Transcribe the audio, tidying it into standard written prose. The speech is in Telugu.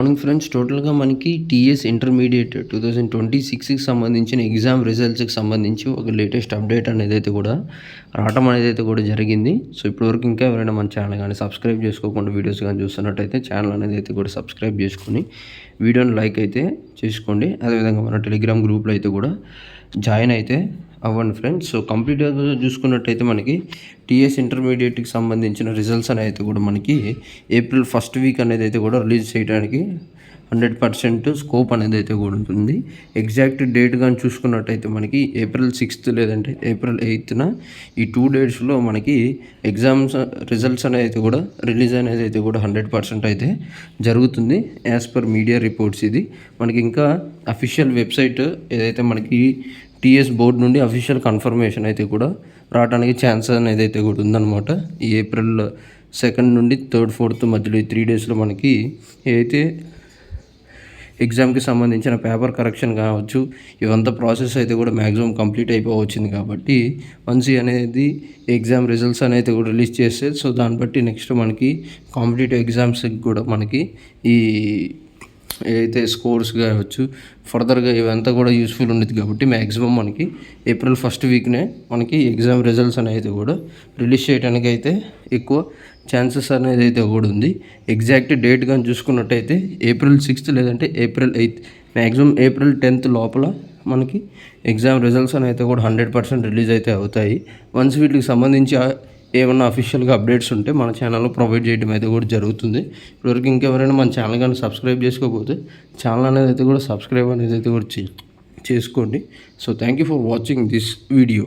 మార్నింగ్ ఫ్రెండ్స్, టోటల్గా మనకి టీఎస్ ఇంటర్మీడియట్ 2026కి సంబంధించిన ఎగ్జామ్ రిజల్ట్స్కి సంబంధించి ఒక లేటెస్ట్ అప్డేట్ అనేది అయితే కూడా రావటం అనేది అయితే కూడా జరిగింది. సో ఇప్పటివరకు ఇంకా ఎవరైనా మన ఛానల్ కానీ సబ్స్క్రైబ్ చేసుకోకుండా వీడియోస్ కానీ చూస్తున్నట్టయితే ఛానల్ అనేది అయితే కూడా సబ్స్క్రైబ్ చేసుకొని వీడియోని లైక్ అయితే చేసుకోండి. అదేవిధంగా మన టెలిగ్రామ్ గ్రూప్లో అయితే కూడా జాయిన్ అయితే అవ్వండి ఫ్రెండ్స్. సో కంప్లీట్గా చూసుకున్నట్టయితే మనకి టీఎస్ ఇంటర్మీడియట్కి సంబంధించిన రిజల్ట్స్ అనేది అయితే కూడా మనకి ఏప్రిల్ ఫస్ట్ వీక్ అనేది అయితే కూడా రిలీజ్ చేయడానికి 100% స్కోప్ అనేది అయితే కూడా ఉంటుంది. ఎగ్జాక్ట్ డేట్ కానీ చూసుకున్నట్టయితే మనకి ఏప్రిల్ 6th లేదంటే ఏప్రిల్ 8th ఈ 2 డేట్స్లో మనకి ఎగ్జామ్స్ రిజల్ట్స్ అనేది అయితే కూడా రిలీజ్ అనేది అయితే కూడా 100% అయితే జరుగుతుంది యాజ్ పర్ మీడియా రిపోర్ట్స్. ఇది మనకి ఇంకా అఫీషియల్ వెబ్సైట్ ఏదైతే మనకి టీఎస్ బోర్డు నుండి అఫీషియల్ కన్ఫర్మేషన్ అయితే కూడా రావడానికి ఛాన్స్ అనేది అయితే కూడా ఉందన్నమాట. ఈ ఏప్రిల్ 2nd నుండి 3rd 4th మధ్యలో ఈ 3 డేస్లో మనకి ఏదైతే ఎగ్జామ్కి సంబంధించిన పేపర్ కరెక్షన్ కావచ్చు, ఇవంతా ప్రాసెస్ అయితే కూడా మ్యాక్సిమం కంప్లీట్ అయిపోవచ్చింది. కాబట్టి వన్స్ అనేది ఎగ్జామ్ రిజల్ట్స్ అనేది కూడా రిలీజ్ చేస్తే సో దాన్ని బట్టి నెక్స్ట్ మనకి కాంపిటేటివ్ ఎగ్జామ్స్కి కూడా మనకి ఈ ఏదైతే స్కోర్స్ కావచ్చు ఫర్దర్గా ఇవంతా కూడా యూస్ఫుల్ ఉండేది. కాబట్టి మ్యాక్సిమం మనకి ఏప్రిల్ ఫస్ట్ వీక్నే మనకి ఎగ్జామ్ రిజల్ట్స్ అనేది కూడా రిలీజ్ చేయడానికి అయితే ఎక్కువ ఛాన్సెస్ అనేది అయితే కూడా ఉంది. ఎగ్జాక్ట్ డేట్ కానీ చూసుకున్నట్టయితే ఏప్రిల్ 6th లేదంటే April 8th, maximum April 10th లోపల మనకి ఎగ్జామ్ రిజల్ట్స్ అనేది కూడా 100% రిలీజ్ అయితే అవుతాయి. వన్స్ వీటికి సంబంధించి ఏమన్నా అఫీషియల్గా అప్డేట్స్ ఉంటే మన ఛానల్లో ప్రొవైడ్ చేయడం అయితే కూడా జరుగుతుంది. ఇప్పటివరకు ఇంకెవరైనా మన ఛానల్ కానీ సబ్స్క్రైబ్ చేసుకోకపోతే ఛానల్ అనేది అయితే కూడా సబ్స్క్రైబ్ అనేది అయితే కూడా చేసుకోండి. So thank you for watching this video.